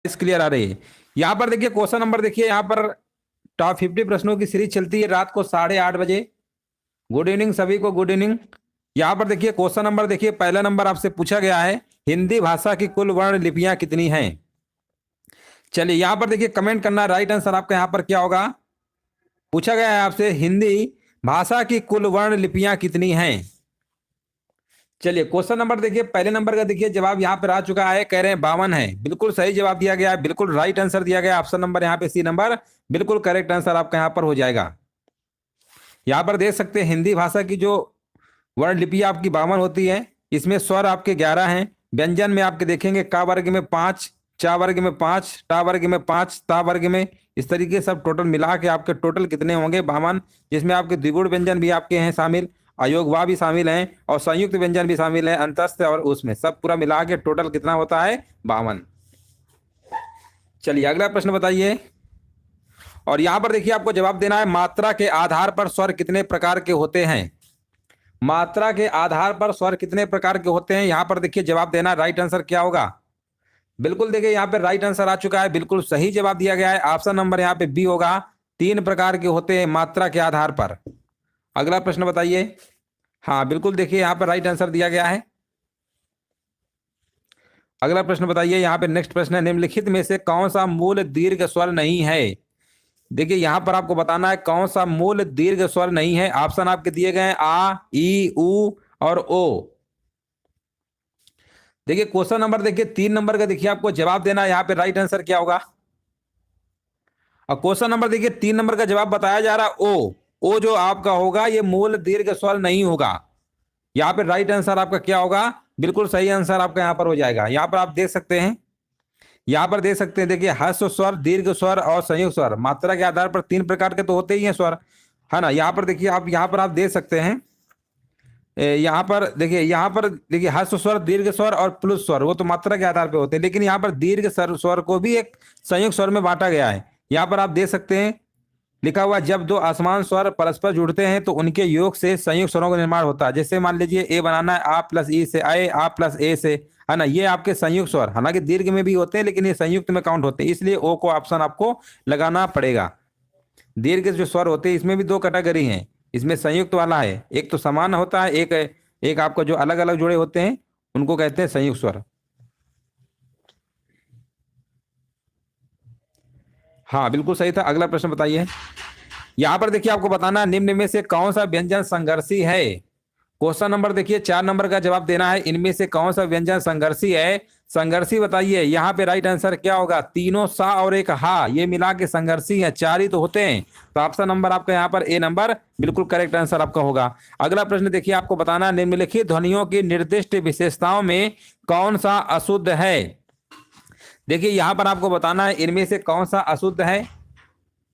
Clear आ रही है। यहाँ पर देखिए क्वेश्चन नंबर, देखिए यहाँ पर टॉप 50 प्रश्नों की सीरीज चलती है रात को 8:30 बजे। गुड इवनिंग सभी को, गुड इवनिंग। यहाँ पर देखिए क्वेश्चन नंबर, देखिए पहला नंबर आपसे पूछा गया है, हिंदी भाषा की कुल वर्ण लिपियां कितनी हैं। चलिए यहाँ पर देखिए कमेंट करना, राइट आंसर आपका यहाँ पर क्या होगा। पूछा गया है आपसे हिंदी भाषा की कुल वर्ण लिपियां कितनी हैं। चलिए क्वेश्चन नंबर देखिए पहले नंबर का देखिए जवाब यहाँ पर आ चुका है, कह रहे हैं 52 है। बिल्कुल सही जवाब दिया गया है, बिल्कुल राइट आंसर दिया गया। ऑप्शन नंबर यहाँ पे सी नंबर बिल्कुल करेक्ट आंसर आपका यहाँ पर हो जाएगा। यहाँ पर देख सकते हैं हिंदी भाषा की जो वर्ण लिपि आपकी 52 होती है। इसमें स्वर आपके 11 हैं। व्यंजन में आपके देखेंगे का वर्ग में 5, चा वर्ग में 5, टा वर्ग में 5, ता वर्ग में, इस तरीके सब टोटल मिला के आपके टोटल कितने होंगे 52। जिसमें आपके द्विगुण व्यंजन भी आपके हैं शामिल, अयोगवा भी शामिल हैं और संयुक्त व्यंजन भी शामिल है, अंतस्थ और उसमें सब पूरा मिला के टोटल कितना होता है 52। चलिए अगला प्रश्न बताइए। और यहां पर देखिए आपको जवाब देना है, मात्रा के आधार पर स्वर कितने प्रकार के होते हैं। मात्रा के आधार पर स्वर कितने प्रकार के होते हैं, यहां पर देखिए जवाब देना, राइट आंसर क्या होगा। बिल्कुल देखिए यहाँ पे राइट आंसर आ चुका है, बिल्कुल सही जवाब दिया गया है। ऑप्शन नंबर यहाँ पे बी होगा, 3 प्रकार के होते हैं मात्रा के आधार पर। अगला प्रश्न बताइए। हाँ बिल्कुल देखिए यहाँ पर राइट आंसर दिया गया है। अगला प्रश्न बताइए। यहाँ पे नेक्स्ट प्रश्न है, निम्नलिखित में से कौन सा मूल दीर्घ स्वर नहीं है। देखिए यहां पर आपको बताना है कौन सा मूल दीर्घ स्वर नहीं है। ऑप्शन आपके दिए गए हैं आ, ई, उ और ओ। देखिए क्वेश्चन नंबर देखिए 3 नंबर का देखिए आपको जवाब देना है, यहाँ पे राइट आंसर क्या होगा। और क्वेश्चन नंबर देखिए 3 नंबर का जवाब बताया जा रहा है ओ जो आपका होगा ये मूल दीर्घ स्वर नहीं होगा। यहाँ पे राइट आंसर आपका क्या होगा, बिल्कुल सही आंसर आपका यहाँ पर हो जाएगा। यहाँ पर आप देख सकते हैं, यहाँ पर देख सकते हैं देखिए ह्रस्व स्वर, दीर्घ स्वर और संयुक्त स्वर, मात्रा के आधार पर 3 प्रकार के तो होते ही हैं स्वर, है ना। यहाँ पर देखिए आप यहाँ पर आप देख सकते हैं, यहाँ पर देखिए ह्रस्व स्वर, दीर्घ स्वर और प्लुत स्वर वो तो मात्रा के आधार पर होते हैं, लेकिन यहाँ पर दीर्घ स्वर को भी एक संयुक्त स्वर में बांटा गया है। यहाँ पर आप देख सकते हैं लिखा हुआ, जब 2 असमान स्वर परस्पर जुड़ते हैं तो उनके योग से संयुक्त स्वरों का निर्माण होता है। जैसे मान लीजिए ए बनाना है, आ प्लस ई से आए, आ प्लस ए से, है ना। ये आपके संयुक्त स्वर, हालांकि दीर्घ में भी होते हैं लेकिन ये संयुक्त में काउंट होते हैं, इसलिए ओ को ऑप्शन आपको लगाना पड़ेगा। दीर्घ जो स्वर होते हैं इसमें भी 2 कैटेगरी हैं, इसमें संयुक्त वाला है, एक तो समान होता है, एक आपको जो अलग अलग जुड़े होते हैं उनको कहते हैं संयुक्त स्वर। हाँ बिल्कुल सही था। अगला प्रश्न बताइए। यहां पर देखिए आपको बताना, निम्न में से कौन सा व्यंजन संघर्षी है। क्वेश्चन नंबर देखिए 4 नंबर का जवाब देना है, इनमें से कौन सा व्यंजन संघर्षी है। संघर्षी बताइए। यहाँ पे राइट आंसर क्या होगा, तीनों सा और एक हा ये मिला के संघर्षी है, 4 ही तो होते हैं, तो ऑप्शन नंबर आपका यहाँ पर ए नंबर बिल्कुल करेक्ट आंसर आपका होगा। अगला प्रश्न देखिए आपको बताना, निम्नलिखित ध्वनियों की निर्दिष्ट विशेषताओं में कौन सा अशुद्ध है। देखिए यहाँ पर आपको बताना है इनमें से कौन सा अशुद्ध है।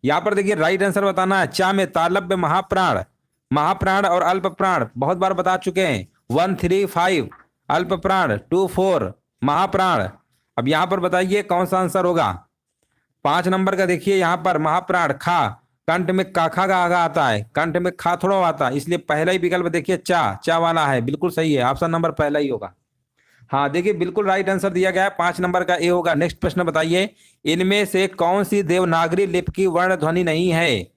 यहाँ पर देखिए राइट आंसर बताना है, चा में तालव्य, महाप्राण, महाप्राण और अल्प प्राण बहुत बार बता चुके हैं, 1, 3, 5 अल्प प्राण, 2, 4 महाप्राण। अब यहाँ पर बताइए कौन सा आंसर होगा। 5 नंबर का देखिए यहाँ पर महाप्राण, खा, कंठ में काखा का आगा आता है, कंठ में खा थोड़ा आता है, इसलिए पहला ही विकल्प देखिए चा वाला है, बिल्कुल सही है, ऑप्शन नंबर पहला ही होगा। हाँ देखिए बिल्कुल राइट आंसर दिया गया है, 5 नंबर का ए होगा। नेक्स्ट प्रश्न बताइए, इनमें से कौन सी देवनागरी लिपि की वर्ण ध्वनि नहीं है।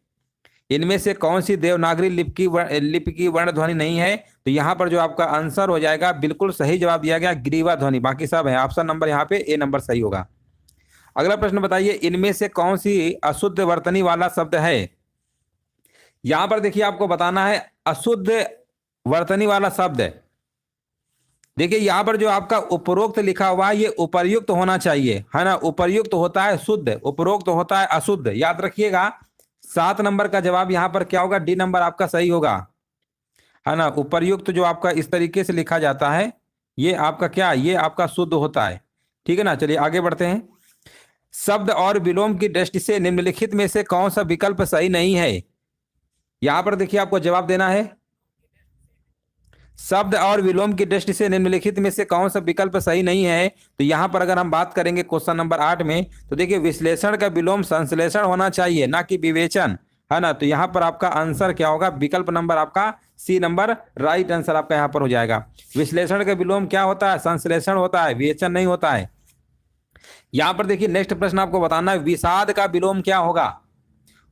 इनमें से कौन सी देवनागरी लिपि की वर्ण ध्वनि नहीं है, तो यहाँ पर जो आपका आंसर हो जाएगा, बिल्कुल सही जवाब दिया गया ग्रीवा ध्वनि, बाकी सब है, ऑप्शन नंबर यहाँ पे ए नंबर सही होगा। अगला प्रश्न बताइए, इनमें से कौन सी अशुद्ध वर्तनी वाला शब्द है। यहां पर देखिए आपको बताना है अशुद्ध वर्तनी वाला शब्द है। देखिए यहाँ पर जो आपका उपरोक्त लिखा हुआ है ये उपर्युक्त होना चाहिए, है ना। उपर्युक्त होता है शुद्ध, उपरोक्त होता है अशुद्ध, याद रखिएगा। 7 नंबर का जवाब यहाँ पर क्या होगा, डी नंबर आपका सही होगा, है ना। उपर्युक्त जो आपका इस तरीके से लिखा जाता है ये आपका क्या, ये आपका शुद्ध होता है, ठीक है ना। चलिए आगे बढ़ते हैं। शब्द और विलोम की दृष्टि से निम्नलिखित में से कौन सा विकल्प सही नहीं है। यहां पर देखिए आपको जवाब देना है, शब्द और विलोम की दृष्टि से निम्नलिखित में से कौन सा विकल्प सही नहीं है। तो यहां पर अगर हम बात करेंगे क्वेश्चन नंबर 8 में, तो देखिए विश्लेषण का विलोम संश्लेषण होना चाहिए, ना कि विवेचन, है ना। तो यहां पर आपका आंसर क्या होगा, विकल्प नंबर आपका सी नंबर राइट आंसर आपका यहां पर हो जाएगा। विश्लेषण का विलोम क्या होता है, संश्लेषण होता है, विवेचन नहीं होता है। यहां पर देखिए नेक्स्ट प्रश्न आपको बताना है विषाद का विलोम क्या होगा।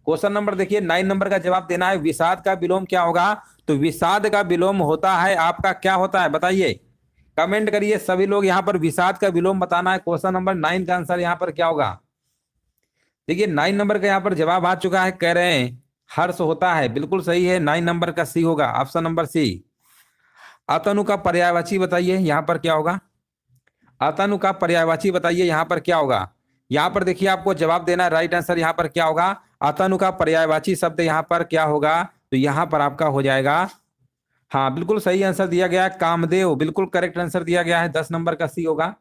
क्वेश्चन नंबर देखिए 9 नंबर का जवाब देना है विषाद का विलोम क्या होगा। तो विषाद का विलोम होता है आपका क्या होता है बताइए, कमेंट करिए सभी लोग। यहां पर विषाद का विलोम बताना है। क्वेश्चन नंबर 9 का आंसर यहां पर क्या होगा। देखिए 9 नंबर का यहां पर जवाब आ चुका है, कह रहे हैं हर्ष होता है, बिल्कुल सही है। 9 नंबर का सी होगा, ऑप्शन नंबर सी। अतनु का पर्यायवाची बताइए यहां पर क्या होगा। अतनु का पर्यायवाची बताइए यहां पर क्या होगा। यहां पर देखिए आपको जवाब देना है, राइट आंसर यहां पर क्या होगा। अतनु का पर्यायवाची शब्द यहां पर क्या होगा, तो यहां पर आपका हो जाएगा, हाँ बिल्कुल सही आंसर दिया गया है कामदेव, बिल्कुल करेक्ट आंसर दिया गया है। 10 नंबर का सी होगा।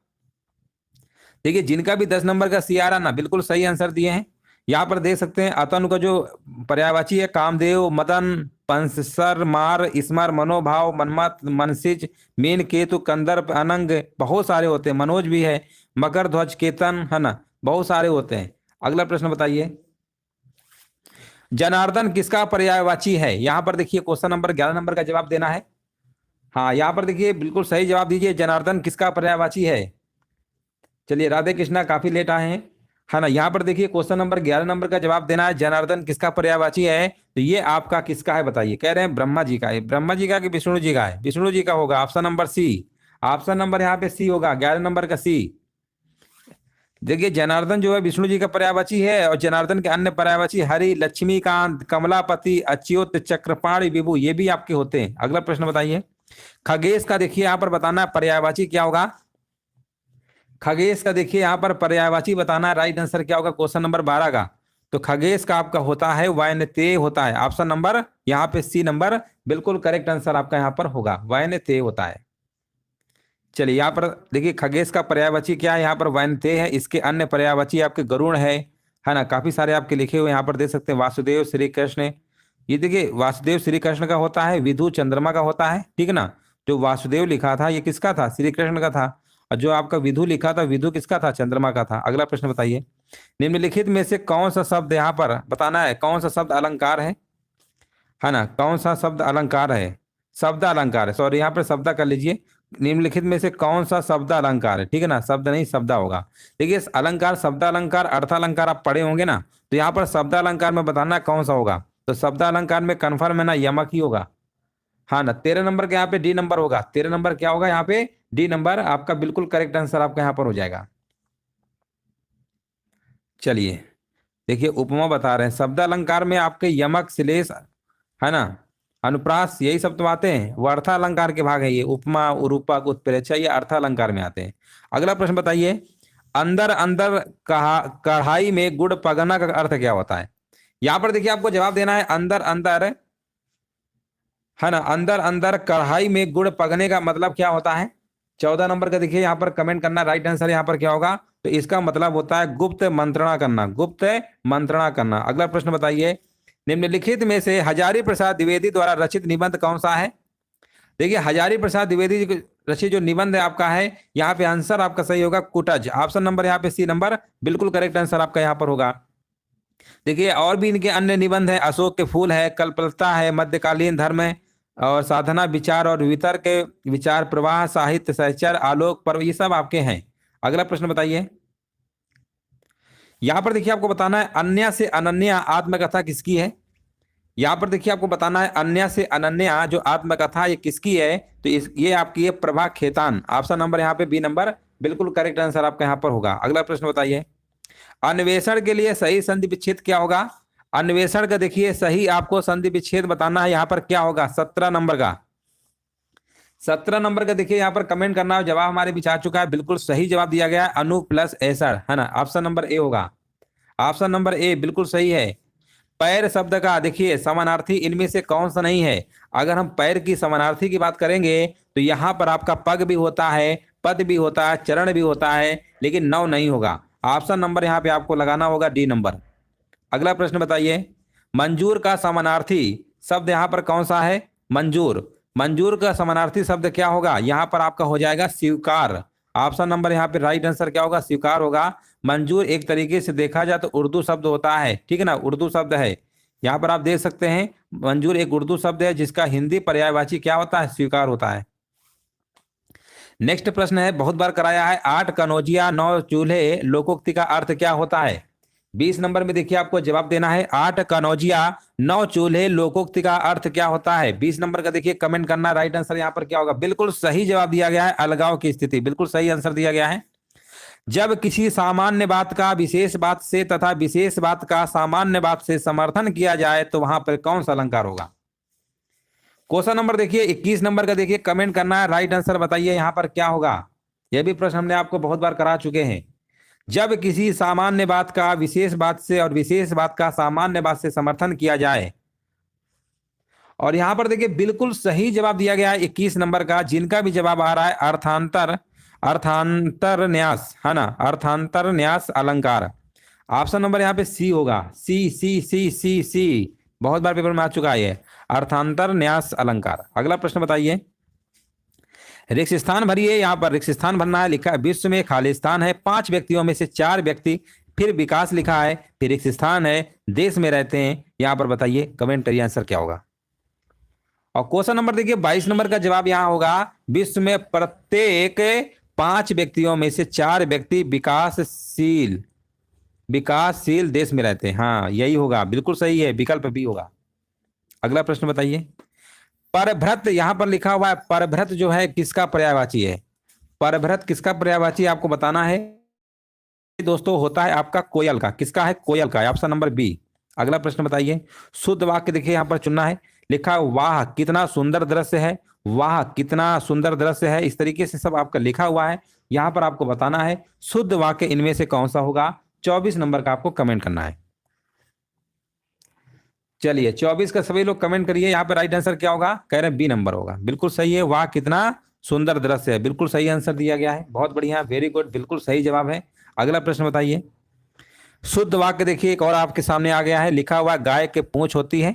देखिए जिनका भी 10 नंबर का सी आ रहा ना, बिल्कुल सही आंसर दिए हैं। यहाँ पर देख सकते हैं अतनु का जो पर्यायवाची है कामदेव, मदन, पंसर, मार, स्मर, मनोभाव, मनमत, मनसिज, मीन, केतु, कंदर्प, अनंग, बहुत सारे होते हैं, मनोज भी है, मकर ध्वज, केतन, है ना, बहुत सारे होते हैं। अगला प्रश्न बताइए जनार्दन किसका पर्यायवाची है। यहां पर देखिए क्वेश्चन नंबर 11 नंबर का जवाब देना है। हाँ यहाँ पर देखिए बिल्कुल सही जवाब दीजिए, जनार्दन किसका पर्यायवाची है। चलिए राधे कृष्णा काफी लेट आए हैं, है ना। यहाँ पर देखिए क्वेश्चन नंबर 11 नंबर का जवाब देना है जनार्दन किसका पर्यायवाची है। तो ये आपका किसका है बताइए, कह रहे हैं ब्रह्मा जी का है। ब्रह्मा जी का कि विष्णु जी का है, विष्णु जी का होगा, option number C. Option number यहाँ पे सी होगा, 11 नंबर का सी। देखिए जनार्दन जो है विष्णु जी का पर्यायवाची है, और जनार्दन के अन्य पर्यायवाची हरि, लक्ष्मीकांत, कमलापति, अच्युत, चक्रपाणि, विभु, ये भी आपके होते हैं। अगला प्रश्न बताइए खगेश का देखिए यहाँ पर बताना है पर्यायवाची क्या होगा। खगेश का देखिए यहाँ पर पर्यायवाची बताना है, राइट आंसर क्या होगा क्वेश्चन नंबर 12 का। तो खगेश का आपका होता है वैनतेय होता है, ऑप्शन नंबर यहाँ पे सी नंबर बिल्कुल करेक्ट आंसर आपका यहाँ पर होगा, वैनतेय होता है। चलिए यहाँ पर देखिए खगेश का पर्यायवाची क्या है, यहाँ पर वैनतेय है। इसके अन्य पर्यायवाची आपके गरुड़ है ना, काफी सारे आपके लिखे हुए यहाँ पर देख सकते हैं। वासुदेव, श्री कृष्ण, ये देखिए वासुदेव श्री कृष्ण का होता है, विधु चंद्रमा का होता है, ठीक है ना। जो वासुदेव लिखा था ये किसका था, श्री कृष्ण का था। और जो आपका विधु लिखा था, विधु किसका था, चंद्रमा का था। अगला प्रश्न बताइए निम्नलिखित में से कौन सा शब्द यहाँ पर बताना है, कौन सा शब्द अलंकार है ना, कौन सा शब्द अलंकार है, शब्द अलंकार है, सॉरी यहाँ पर शब्द कर लीजिए। निम्नलिखित में से कौन सा शब्द अलंकार है, ठीक है ना, शब्द नहीं शब्द होगा। देखिए अलंकार, शब्द अलंकार, अर्थ अलंकार आप पढ़े होंगे ना, तो यहाँ पर शब्द अलंकार में बताना कौन सा होगा। तो शब्द अलंकार में कन्फर्म है ना, यमक ही होगा, हाँ ना। 13 नंबर के यहाँ पे डी नंबर होगा, 13 नंबर क्या होगा यहाँ पे, डी नंबर आपका बिल्कुल करेक्ट आंसर आपका यहाँ पर हो जाएगा। चलिए देखिए उपमा बता रहे हैं, शब्द अलंकार में आपके यमक, श्लेष, है ना, अनुप्रास, यही सब तो आते हैं। वो अर्थ अलंकार के भाग है, ये उपमा, उरूपक, उत्प्रेक्षा, ये अर्थ अलंकार में आते हैं। अगला प्रश्न बताइए अंदर अंदर कढ़ाई में गुड़ पगना का अर्थ क्या होता है। यहां पर देखिए आपको जवाब देना है अंदर अंदर, है ना, अंदर अंदर कढ़ाई में गुड़ पगने का मतलब क्या होता है। 14 नंबर का देखिए यहाँ पर कमेंट करना, राइट आंसर यहाँ पर क्या होगा। तो इसका मतलब होता है गुप्त मंत्रणा करना, गुप्त मंत्रणा करना। अगला प्रश्न बताइए निम्नलिखित में से हजारी प्रसाद द्विवेदी द्वारा रचित निबंध कौन सा है। देखिए हजारी प्रसाद द्विवेदी जी रचित जो निबंध है आपका है, यहाँ पे आंसर आपका सही होगा कुटज, ऑप्शन नंबर यहाँ पे सी नंबर बिल्कुल करेक्ट आंसर आपका यहाँ पर होगा। देखिए और भी इनके अन्य निबंध है, अशोक के फूल है, कल्पलता है, मध्यकालीन धर्म है, और साधना, विचार और वितर्क, विचार प्रवाह, साहित्य, सहचर, आलोक पर्व, ये सब आपके हैं। अगला प्रश्न बताइए यहां पर देखिए आपको बताना है अन्य से अनन्या आत्मकथा किसकी है। यहां पर देखिए आपको बताना है अन्य से अनन्या जो आत्मकथा ये किसकी है। तो ये आपकी है प्रभा खेतान, ऑप्शन नंबर यहाँ पे बी नंबर बिल्कुल करेक्ट आंसर आपका यहाँ पर होगा। अगला प्रश्न बताइए अन्वेषण के लिए सही संधि विच्छेद क्या होगा। अन्वेषण का देखिए सही आपको संधि विच्छेद बताना है, यहाँ पर क्या होगा 17 नंबर का। 17 नंबर का देखिए यहाँ पर कमेंट करना, जवाब हमारे बीच आ चुका है, बिल्कुल सही जवाब दिया गया है अनु प्लस ऐसर, है ना, ऑप्शन नंबर ए होगा, ऑप्शन नंबर ए बिल्कुल सही है। पैर शब्द का देखिए समानार्थी इनमें से कौन सा नहीं है। अगर हम पैर की समानार्थी की बात करेंगे तो यहाँ पर आपका पग भी होता है, पद भी होता है, चरण भी होता है, लेकिन नौ नहीं होगा। ऑप्शन नंबर यहाँ पे आपको लगाना होगा डी नंबर। अगला प्रश्न बताइए मंजूर का समानार्थी शब्द यहाँ पर कौन सा है। मंजूर, मंजूर का समानार्थी शब्द क्या होगा, यहाँ पर आपका हो जाएगा स्वीकार, ऑप्शन नंबर यहाँ पे राइट आंसर क्या होगा, स्वीकार होगा। मंजूर एक तरीके से देखा जाए तो उर्दू शब्द होता है, ठीक है ना, उर्दू शब्द है। यहाँ पर आप देख सकते हैं मंजूर एक उर्दू शब्द है जिसका हिंदी पर्यायवाची क्या होता है, स्वीकार होता है। नेक्स्ट प्रश्न है, बहुत बार कराया है, 8 कनौजिया 9 चूल्हे लोकोक्ति का अर्थ क्या होता है? 20 नंबर में देखिए आपको जवाब देना है, 8 कनौजिया 9 चूल्हे लोकोक्ति का अर्थ क्या होता है? 20 नंबर का देखिए कमेंट करना, राइट आंसर यहाँ पर क्या होगा? बिल्कुल सही जवाब दिया गया है, अलगाव की स्थिति, बिल्कुल सही आंसर दिया गया है। जब किसी सामान्य बात का विशेष बात से तथा विशेष बात का सामान्य बात से समर्थन किया जाए तो वहां पर कौन सा अलंकार होगा? क्वेश्चन नंबर देखिए 21 नंबर का देखिए कमेंट करना है, राइट आंसर बताइए यहाँ पर क्या होगा। यह भी प्रश्न हमने आपको बहुत बार करा चुके हैं। जब किसी सामान्य बात का विशेष बात से और विशेष बात का सामान्य बात से समर्थन किया जाए, और यहां पर देखिए बिल्कुल सही जवाब दिया गया है 21 नंबर का, जिनका भी जवाब आ रहा है अर्थांतर, अर्थांतर न्यास, है ना, अर्थांतर न्यास अलंकार। ऑप्शन नंबर यहाँ पे सी होगा, सी सी सी सी सी, बहुत बार पेपर में आ चुका है अर्थांतर न्यास अलंकार। अगला प्रश्न बताइए, रिक्त स्थान भरिए, यहाँ पर रिक्त स्थान भरना है, लिखा है विश्व में खाली स्थान है 5 व्यक्तियों में से 4 व्यक्ति, फिर विकास लिखा है, फिर रिक्त स्थान है, देश में रहते हैं, यहाँ पर बताइए, कमेंट करिए आंसर क्या होगा। और क्वेश्चन नंबर देखिए 22 नंबर का जवाब यहाँ होगा, विश्व में प्रत्येक 5 व्यक्तियों में से 4 व्यक्ति विकासशील, विकासशील देश में रहते हैं। हाँ यही होगा, बिल्कुल सही है, विकल्प बी होगा। अगला प्रश्न बताइए, परभ्रत, यहां पर लिखा हुआ है परभ्रत जो है किसका पर्यायवाची है? परभ्रत किसका पर्यायवाची आपको बताना है दोस्तों, होता है आपका कोयल का। किसका है? कोयल का, ऑप्शन नंबर बी। अगला प्रश्न बताइए, शुद्ध वाक्य देखिए यहां पर चुनना है, लिखा वाह कितना सुंदर दृश्य है, वाह कितना सुंदर दृश्य है, इस तरीके से सब आपका लिखा हुआ है, यहां पर आपको बताना है शुद्ध वाक्य इनमें से कौन सा होगा। 24 नंबर का आपको कमेंट करना है। चलिए 24 का सभी लोग कमेंट करिए, यहाँ पे राइट आंसर क्या होगा? कह रहे हैं बी नंबर होगा, बिल्कुल सही है, वाह कितना सुंदर दृश्य है, बिल्कुल सही आंसर दिया गया है, बहुत बढ़िया, वेरी गुड, बिल्कुल सही जवाब है। अगला प्रश्न बताइए, शुद्ध वाक्य देखिए एक और आपके सामने आ गया है, लिखा हुआ गाय के पूंछ होती है,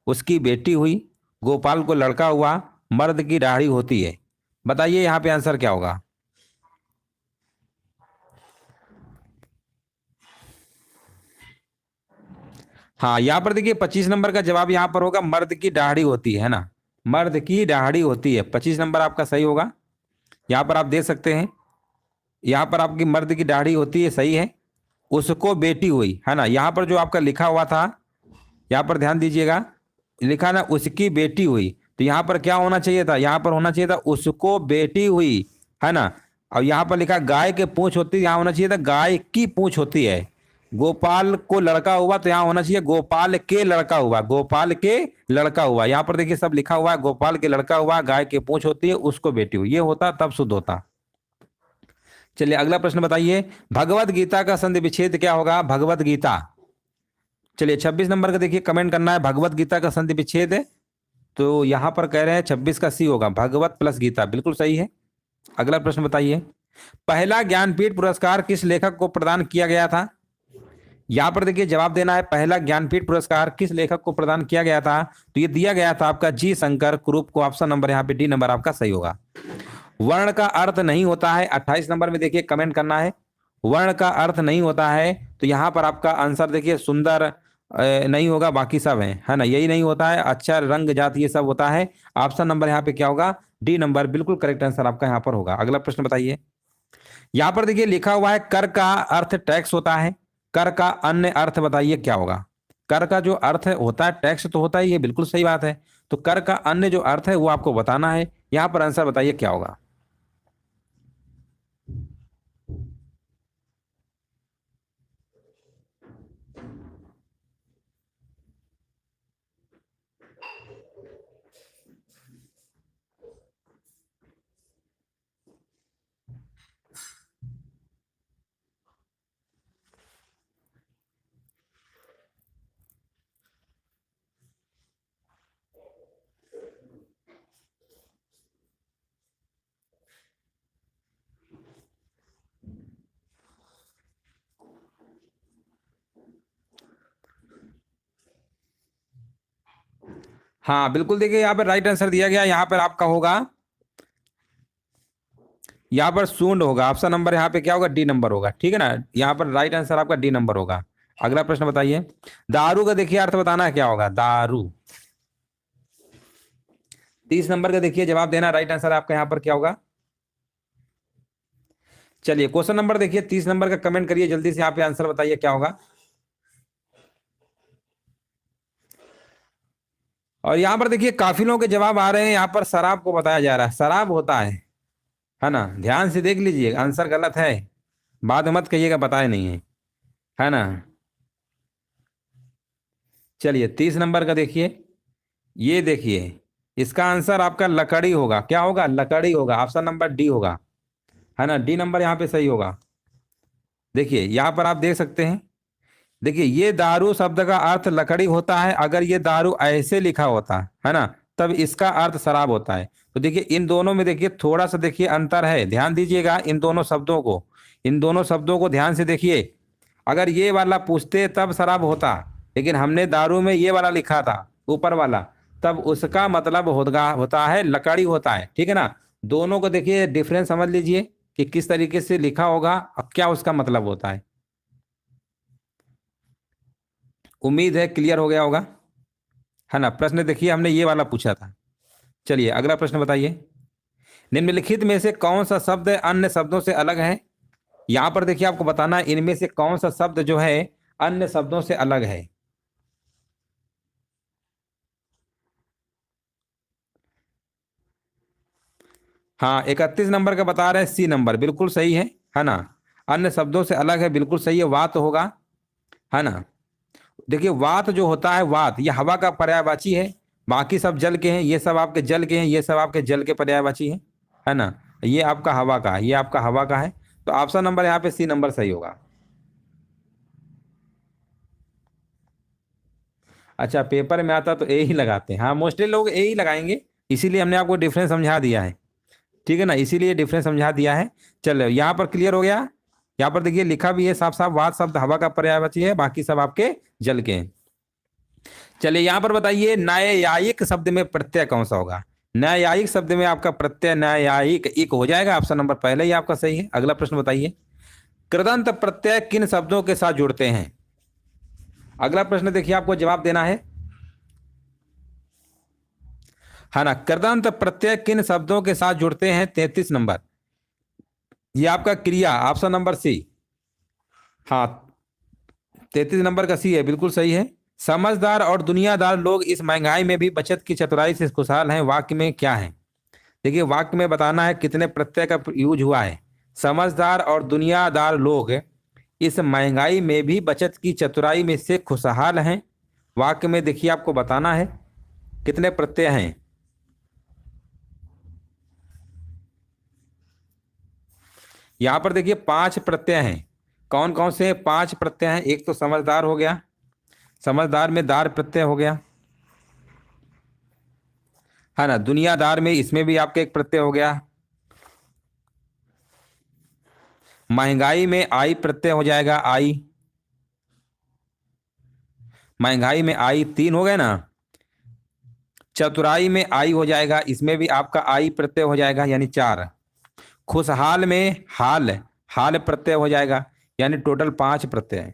उसकी बेटी हुई, गोपाल को लड़का हुआ, मर्द की दाढ़ी होती है, बताइए यहाँ पे आंसर क्या होगा? हाँ यहाँ पर देखिए 25 नंबर का जवाब यहाँ पर होगा, मर्द की दाढ़ी होती है ना, मर्द की दाढ़ी होती है, 25 नंबर आपका सही होगा। यहाँ पर आप देख सकते हैं, यहाँ पर आपकी मर्द की दाढ़ी होती है, सही है, उसको बेटी हुई, है ना, यहाँ पर जो आपका लिखा हुआ था, यहाँ पर ध्यान दीजिएगा, लिखा ना उसकी बेटी हुई, तो यहाँ पर क्या होना चाहिए था? यहाँ पर होना चाहिए था उसको बेटी हुई, है ना। अब यहाँ पर लिखा गाय के पूंछ होती है, यहाँ होना चाहिए था गाय की पूंछ होती है। गोपाल को लड़का हुआ, तो यहाँ होना चाहिए गोपाल के लड़का हुआ, गोपाल के लड़का हुआ। यहाँ पर देखिए सब लिखा हुआ है, गोपाल के लड़का हुआ, गाय के पूंछ होती है, उसको बेटी हुई, ये होता तब शुद्ध होता। चलिए अगला प्रश्न बताइए, भगवत गीता का संधि विच्छेद क्या होगा? भगवत गीता, चलिए 26 नंबर का देखिए कमेंट करना है, भगवत गीता का संधि विच्छेद है, तो यहां पर कह रहे हैं 26 का सी होगा, भगवत प्लस गीता, बिल्कुल सही है। अगला प्रश्न बताइए, पहला ज्ञानपीठ पुरस्कार किस लेखक को प्रदान किया गया था? यहां पर देखिए जवाब देना है, पहला ज्ञानपीठ पुरस्कार किस लेखक को प्रदान किया गया था, तो ये दिया गया था आपका जी शंकर कुरूप को, ऑप्शन नंबर यहाँ पे डी नंबर आपका सही होगा। वर्ण का अर्थ नहीं होता है, 28 नंबर में देखिए कमेंट करना है, वर्ण का अर्थ नहीं होता है, तो यहाँ पर आपका आंसर देखिए सुंदर नहीं होगा, बाकी सब है ना, यही नहीं होता है, अक्षर रंग जाति ये सब होता है, ऑप्शन नंबर यहाँ पे क्या होगा? डी नंबर, बिल्कुल करेक्ट आंसर आपका यहाँ पर होगा। अगला प्रश्न बताइए, यहाँ पर देखिए लिखा हुआ है कर का अर्थ टैक्स होता है, कर का अन्य अर्थ बताइए क्या होगा? कर का जो अर्थ होता है टैक्स तो होता ही है, बिल्कुल सही बात है, तो कर का अन्य जो अर्थ है वो आपको बताना है, यहाँ पर आंसर बताइए क्या होगा? हाँ बिल्कुल देखिए यहाँ पर राइट आंसर दिया गया, यहाँ पर आपका होगा, यहाँ पर सूंड होगा, ऑप्शन नंबर यहाँ पे क्या होगा? डी नंबर होगा, ठीक है ना, यहाँ पर राइट आंसर आपका डी नंबर होगा। अगला प्रश्न बताइए, दारू का देखिए अर्थ बताना है क्या होगा? दारू, 30 नंबर का देखिए जवाब देना, राइट आंसर आपका यहाँ पर क्या होगा? चलिए क्वेश्चन नंबर देखिए 30 नंबर का कमेंट करिए जल्दी से, यहाँ पे आंसर बताइए क्या होगा। और यहाँ पर देखिए काफी लोगों के जवाब आ रहे हैं, यहाँ पर शराब को बताया जा रहा है, शराब होता है ना। ध्यान से देख लीजिए, आंसर गलत है, बाद में मत कहिएगा बताए नहीं है ना। चलिए 30 नंबर का देखिए, ये देखिए इसका आंसर आपका लकड़ी होगा। क्या होगा? लकड़ी होगा। ऑप्शन नंबर डी होगा, है ना। डी नंबर यहाँ पे सही होगा। देखिए यहाँ पर आप देख सकते हैं, देखिए ये दारू शब्द का अर्थ लकड़ी होता है। अगर ये दारू ऐसे लिखा होता है ना, तब इसका अर्थ शराब होता है। तो देखिए इन दोनों में देखिए थोड़ा सा देखिए अंतर है, ध्यान दीजिएगा इन दोनों शब्दों को, इन दोनों शब्दों को ध्यान से देखिए। अगर ये वाला पूछते तब शराब होता, लेकिन हमने दारू में ये वाला लिखा था ऊपर वाला, तब उसका मतलब होता है लकड़ी होता है, ठीक है ना। दोनों को देखिए डिफरेंस समझ लीजिए कि किस तरीके से लिखा होगा और क्या उसका मतलब होता है। उम्मीद है क्लियर हो गया होगा, है ना। प्रश्न देखिए हमने ये वाला पूछा था। चलिए अगला प्रश्न बताइए, निम्नलिखित में से कौन सा शब्द अन्य शब्दों से अलग है। यहां पर देखिए आपको बताना है इनमें से कौन सा शब्द जो है अन्य शब्दों से अलग है। हाँ 31 नंबर का बता रहे हैं, सी नंबर बिल्कुल सही है ना। अन्य शब्दों से अलग है, बिल्कुल सही है, वात होगा, है ना। देखिए वात जो होता है, वात ये हवा का पर्यायवाची है, बाकी सब जल के हैं, ये सब आपके जल के हैं, ये सब आपके जल के पर्यायवाची है ना। ये आपका हवा का है, ये आपका हवा का है। तो ऑप्शन नंबर यहाँ पे सी नंबर सही होगा। अच्छा पेपर में आता तो ए ही लगाते हैं, हाँ मोस्टली लोग ए ही लगाएंगे, इसीलिए हमने आपको डिफरेंस समझा दिया है, ठीक है ना, इसीलिए डिफरेंस समझा दिया है। चलो यहाँ पर क्लियर हो गया। यहाँ पर देखिए लिखा भी है साफ साफ, वात शब्द हवा का पर्यायवाची है, बाकी सब आपके जल के हैं। चलिए यहाँ पर बताइए न्यायिक शब्द में प्रत्यय कौन सा होगा। न्यायिक शब्द में आपका प्रत्यय न्यायिक एक हो जाएगा, ऑप्शन नंबर पहले ही आपका सही है। अगला प्रश्न बताइए, कृदंत प्रत्यय किन शब्दों के साथ जुड़ते हैं। अगला प्रश्न देखिए आपको जवाब देना है ना। कृदंत प्रत्यय किन शब्दों के साथ जुड़ते हैं, 33 नंबर, ये आपका क्रिया, ऑप्शन नंबर सी। हाँ 33 नंबर का सी है, बिल्कुल सही है। समझदार और दुनियादार लोग इस महंगाई में भी बचत की चतुराई से खुशहाल हैं, वाक्य में क्या है। देखिए वाक्य में बताना है कितने प्रत्यय का यूज हुआ है। समझदार और दुनियादार लोग इस महंगाई में भी बचत की चतुराई में से खुशहाल हैं, वाक्य में देखिए आपको बताना है कितने प्रत्यय हैं। यहां पर देखिए 5 प्रत्यय हैं। कौन कौन से 5 प्रत्यय हैं? एक तो समझदार हो गया, समझदार में दार प्रत्यय हो गया, है ना। दुनियादार में इसमें भी आपका एक प्रत्यय हो गया। महंगाई में आई प्रत्यय हो जाएगा, आई, महंगाई में आई 3 हो गए ना। चतुराई में आई हो जाएगा, इसमें भी आपका आई प्रत्यय हो जाएगा यानी 4। खुशहाल में हाल, हाल प्रत्यय हो जाएगा, यानी टोटल 5 प्रत्यय।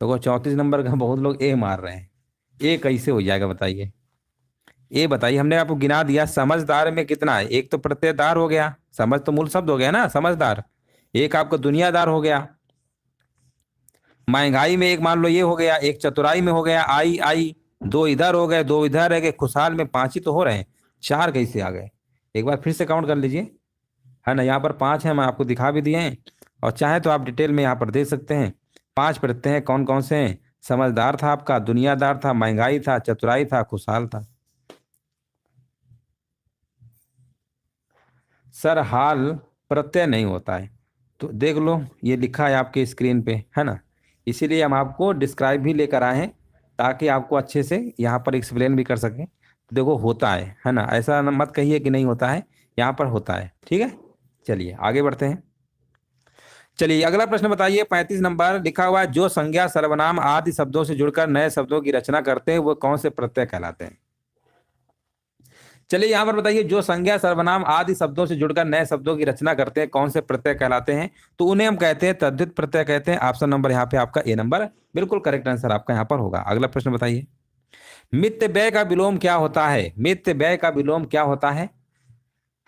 तो 34 नंबर का बहुत लोग ए मार रहे हैं, ए कैसे हो जाएगा बताइए। ए बताइए, हमने आपको गिना दिया। समझदार में कितना है? एक तो प्रत्ययदार हो गया, समझ तो मूल शब्द हो गया ना समझदार। एक आपका दुनियादार हो गया, महंगाई में एक मान लो ये हो गया, एक चतुराई में हो गया आई आई, 2 इधर हो गए, 2 इधर रह गए, खुशहाल में 5 ही तो हो रहे हैं, 4 कैसे आ गए? एक बार फिर से काउंट कर लीजिए, है ना। यहाँ पर 5 है, मैं आपको दिखा भी दिए हैं, और चाहे तो आप डिटेल में यहाँ पर देख सकते हैं। 5 प्रत्यय हैं, कौन कौन से हैं? समझदार था आपका, दुनियादार था, महंगाई था, चतुराई था, खुशहाल था। सर हाल प्रत्यय नहीं होता है, तो देख लो ये लिखा है आपके स्क्रीन पे, है ना। इसीलिए हम आपको डिस्क्राइब भी लेकर आए हैं, ताकि आपको अच्छे से यहाँ पर एक्सप्लेन भी कर सकें। देखो होता है ना, ऐसा मत कहिए कि नहीं होता है, यहाँ पर होता है, ठीक है। चलिए आगे बढ़ते हैं। चलिए अगला प्रश्न बताइए, 35 नंबर लिखा हुआ है, जो संज्ञा सर्वनाम आदि शब्दों से जुड़कर नए शब्दों की रचना करते हैं वो कौन से प्रत्यय कहलाते हैं। चलिए यहां पर बताइए, जो संज्ञा सर्वनाम आदि शब्दों से जुड़कर नए शब्दों की रचना करते हैं कौन से प्रत्यय कहलाते हैं। तो उन्हें हम कहते हैं तद्धित प्रत्यय कहते हैं। ऑप्शन नंबर यहाँ पे आपका ए नंबर बिल्कुल करेक्ट आंसर आपका यहाँ पर होगा। अगला प्रश्न बताइए, मित्य व्यय का विलोम क्या होता है। मित्य व्यय का विलोम क्या होता है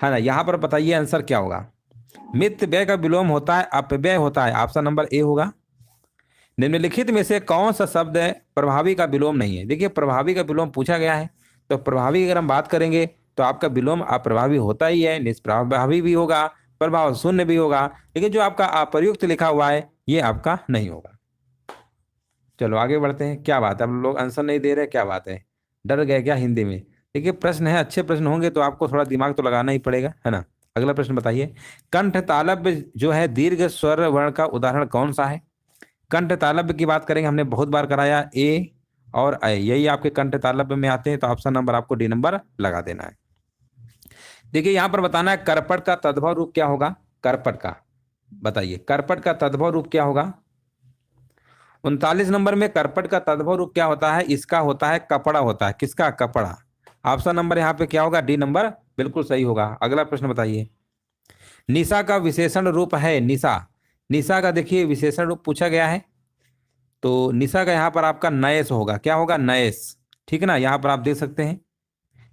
ना। यहाँ पर बताइए आंसर क्या होगा। मित व्यय का विलोम होता है अपव्यय होता है, ऑप्शन नंबर ए होगा। निम्नलिखित में से कौन सा शब्द है प्रभावी का विलोम नहीं है? देखिए प्रभावी का विलोम पूछा गया है, तो प्रभावी अगर हम बात करेंगे तो आपका विलोम अप्रभावी होता ही है, निष्प्रभावी भी होगा, प्रभाव शून्य भी होगा, लेकिन जो आपका अप्रयुक्त लिखा हुआ है ये आपका नहीं होगा। चलो आगे बढ़ते हैं। क्या बात है, अब लोग आंसर नहीं दे रहे, क्या बात है, डर गए क्या हिंदी में? देखिए प्रश्न है, अच्छे प्रश्न होंगे तो आपको थोड़ा दिमाग तो लगाना ही पड़ेगा, है ना। अगला प्रश्न बताइए, कंठ तालव्य जो है दीर्घ स्वर वर्ण का उदाहरण कौन सा है? कंठ तालव्य की बात करेंगे, हमने बहुत बार कराया, ए और ऐ यही आपके कंठ तालव्य में आते हैं, तो ऑप्शन नंबर आपको डी नंबर लगा देना है। देखिए यहां पर बताना है करपट का तद्भव रूप क्या होगा? करपट का बताइए, करपट का तद्भव रूप क्या होगा? 39 नंबर में करपट का तद्भव रूप क्या होता है? इसका होता है कपड़ा होता है। किसका? कपड़ा। ऑप्शन नंबर यहाँ पे क्या होगा? डी नंबर बिल्कुल सही होगा। अगला प्रश्न बताइए, निशा का विशेषण रूप है निशा। निशा का देखिए विशेषण रूप पूछा गया है, तो निशा का यहाँ पर आपका नयस होगा। क्या होगा? नयस। ठीक है ना, यहाँ पर आप देख सकते हैं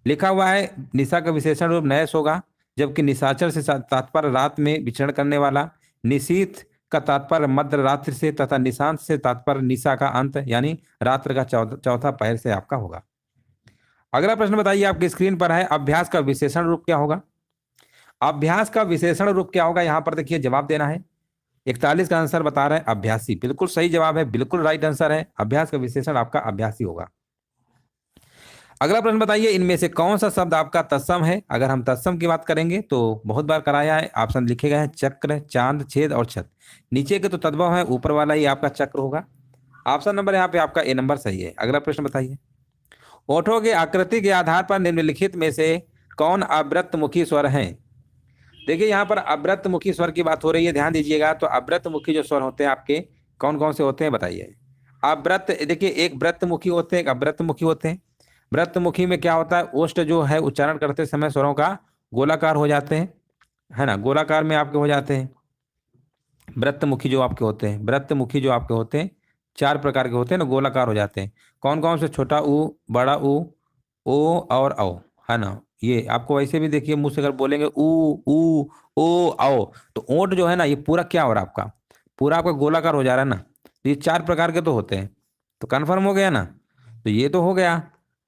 लिखा हुआ है निशा का विशेषण रूप नयस होगा, जबकि निशाचर से तात्पर्य रात में विचरण करने वाला, निशीथ का तात्पर्य मध्य रात्रि से तथा निशांत से तात्पर्य निशा का अंत यानी रात्र का चौथा पहर से आपका होगा। अगला प्रश्न बताइए, आपकी स्क्रीन पर है, अभ्यास का विशेषण रूप क्या होगा? अभ्यास का विशेषण रूप क्या होगा? यहाँ पर देखिए जवाब देना है। 41 का आंसर बता रहे हैं अभ्यासी, बिल्कुल सही जवाब है, बिल्कुल राइट आंसर है। अभ्यास का विशेषण आपका अभ्यासी होगा। अगला प्रश्न बताइए, इनमें से कौन सा शब्द आपका तत्सम है? अगर हम तत्सम की बात करेंगे तो बहुत बार कराया है, ऑप्शन लिखे गए हैं चक्र, चांद, छेद और छत। नीचे के तो तद्भव है, ऊपर वाला ही आपका चक्र होगा। ऑप्शन नंबर यहाँ पे आपका ए नंबर सही है। अगला प्रश्न बताइए, ओठों की आकृति के आधार पर निम्नलिखित में से कौन अवृत्तमुखी स्वर है? देखिए यहाँ पर अवृत्तमुखी स्वर की बात हो रही है, ध्यान दीजिएगा। तो अवृत्तमुखी जो स्वर होते हैं आपके कौन कौन से होते हैं बताइए। अवृत्त देखिए, एक वृत्तमुखी होते हैं, एक अवृत्तमुखी होते हैं। वृत्तमुखी में क्या होता है, ओष्ठ जो है उच्चारण करते समय स्वरों का गोलाकार हो जाते हैं, है ना, गोलाकार में आपके हो जाते हैं। वृत्तमुखी जो आपके होते हैं, वृत्तमुखी जो आपके होते हैं 4 प्रकार के होते हैं ना, गोलाकार हो जाते हैं। कौन कौन से? छोटा ऊ, बड़ा ऊ, ओ और औ, है ना। ये आपको वैसे भी देखिए मुंह से अगर बोलेंगे ऊ ओ आओ, तो ओंठ जो है ना ये पूरा क्या हो रहा है आपका, पूरा आपका गोलाकार हो जा रहा है ना। तो ये 4 प्रकार के तो होते हैं, तो कन्फर्म हो गया ना। तो ये तो हो गया,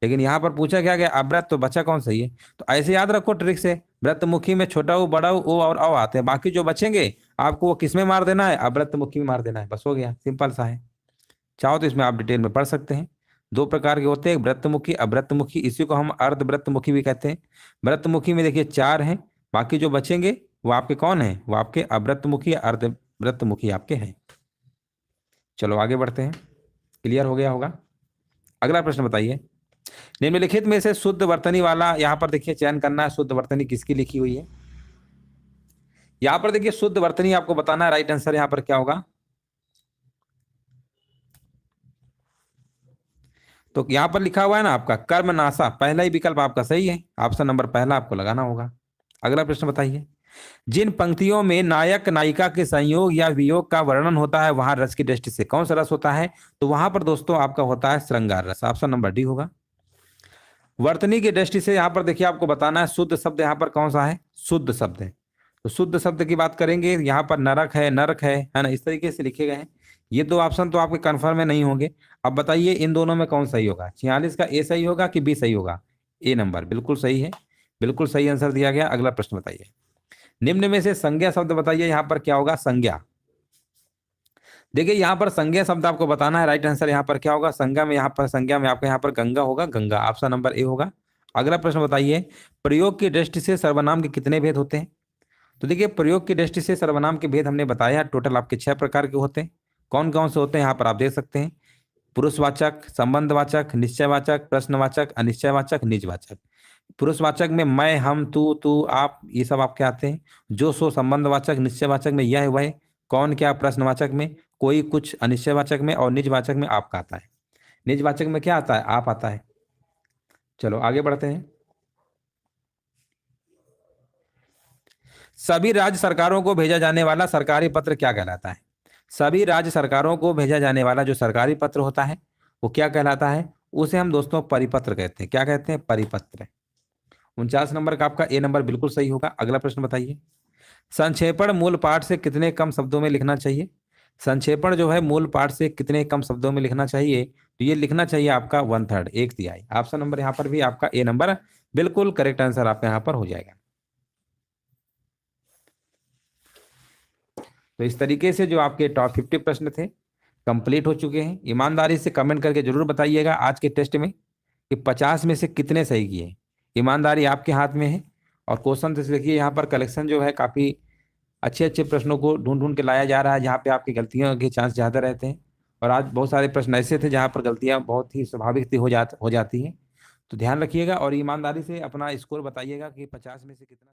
लेकिन यहाँ पर पूछा क्या गया अव्रत, तो बचा कौन सही है? तो ऐसे याद रखो ट्रिक से, व्रतमुखी में छोटा ऊ, बड़ा ऊ, ओ और औ आते हैं, बाकी जो बचेंगे आपको वो किस में मार देना है? अव्रतमुखी में मार देना है, बस हो गया, सिंपल सा है। चाहो तो इसमें आप डिटेल में पढ़ सकते हैं। 2 प्रकार के होते हैं, व्रतमुखी, अव्रतमुखी, इसी को हम अर्धव्रतमुखी भी कहते हैं। व्रतमुखी में देखिए 4 हैं, बाकी जो बचेंगे वो आपके कौन है? वो आपके अव्रतमुखी या अर्धव्रतमुखी आपके हैं। चलो आगे बढ़ते हैं, क्लियर हो गया होगा। अगला प्रश्न बताइए, निम्नलिखित में से शुद्ध वर्तनी वाला, यहां पर देखिए चयन करना है, शुद्ध वर्तनी किसकी लिखी हुई है। यहां पर देखिए शुद्ध वर्तनी आपको बताना है, राइट आंसर यहां पर क्या होगा? तो यहां पर लिखा हुआ है ना आपका कर्मनाशा, पहला ही विकल्प आपका सही है, ऑप्शन नंबर पहला आपको लगाना होगा। अगला प्रश्न बताइए, जिन पंक्तियों में नायक नायिका के संयोग या वियोग का वर्णन होता है वहां रस की दृष्टि से कौन सा रस होता है? तो वहां पर दोस्तों आपका होता है श्रृंगार रस, ऑप्शन नंबर डी होगा। वर्तनी की दृष्टि से यहां पर देखिए आपको बताना है शुद्ध शब्द यहां पर कौन सा है? शुद्ध शब्द है। तो शुद्ध शब्द की बात करेंगे, यहाँ पर नरक है, नरक है ना, इस तरीके से लिखे गए हैं। ये 2 ऑप्शन तो आपके कन्फर्म में नहीं होंगे। अब बताइए इन दोनों में कौन सही होगा? 46 का ए सही होगा कि बी सही होगा? ए नंबर बिल्कुल सही है, बिल्कुल सही आंसर दिया गया। अगला प्रश्न बताइए, निम्न में से संज्ञा शब्द बताइए, यहाँ पर क्या होगा? संज्ञा। देखिए यहाँ पर संज्ञा शब्द आपको बताना है, राइट आंसर यहाँ पर क्या होगा? संज्ञा में, यहाँ पर संज्ञा में आपका यहाँ पर गंगा होगा, गंगा, ऑप्शन नंबर ए होगा। अगला प्रश्न बताइए, प्रयोग की दृष्टि से सर्वनाम के कितने भेद होते हैं? तो देखिए प्रयोग की दृष्टि से सर्वनाम के भेद हमने बताया, टोटल आपके 6 प्रकार के होते हैं। कौन कौन से होते हैं यहाँ पर आप देख सकते हैं, पुरुषवाचक, संबंधवाचक, निश्चयवाचक, प्रश्नवाचक, अनिश्चयवाचक, निजवाचक। पुरुषवाचक में मैं, हम, तू, आप, ये सब आपके आते हैं। जो सो संबंधवाचक, निश्चयवाचक में यह वह, कौन क्या, प्रश्नवाचक में कोई कुछ, अनिश्चयवाचक में और निजवाचक में आपका आता है। निजवाचक में क्या आता है? आप आता है। चलो आगे बढ़ते हैं, सभी राज्य सरकारों को भेजा जाने वाला सरकारी पत्र क्या कहलाता है? सभी राज्य सरकारों को भेजा जाने वाला जो सरकारी पत्र होता है वो क्या कहलाता है? उसे हम दोस्तों परिपत्र कहते हैं। क्या कहते हैं? परिपत्र। 49 नंबर का आपका ए नंबर बिल्कुल सही होगा। अगला प्रश्न बताइए, संक्षेपण मूल पाठ से कितने कम शब्दों में लिखना चाहिए? संक्षेपण जो है मूल पाठ से कितने कम शब्दों में लिखना चाहिए? तो ये लिखना चाहिए आपका 1/3, 1/3। ऑप्शन नंबर यहाँ पर भी आपका ए नंबर बिल्कुल करेक्ट आंसर आपका यहाँ पर हो जाएगा। तो इस तरीके से जो आपके टॉप 50 प्रश्न थे कंप्लीट हो चुके हैं। ईमानदारी से कमेंट करके जरूर बताइएगा आज के टेस्ट में कि 50 में से कितने सही किए। ईमानदारी आपके हाथ में है। और क्वेश्चन तो देखिए यहाँ पर कलेक्शन जो है काफी अच्छे अच्छे प्रश्नों को ढूंढ ढूंढ के लाया जा रहा है जहाँ पे आपकी गलतियों के चांस ज्यादा रहते हैं। और आज बहुत सारे प्रश्न ऐसे थे जहाँ पर गलतियां बहुत ही स्वाभाविक हो जाती हैं। तो ध्यान रखिएगा और ईमानदारी से अपना स्कोर बताइएगा कि 50 में से कितना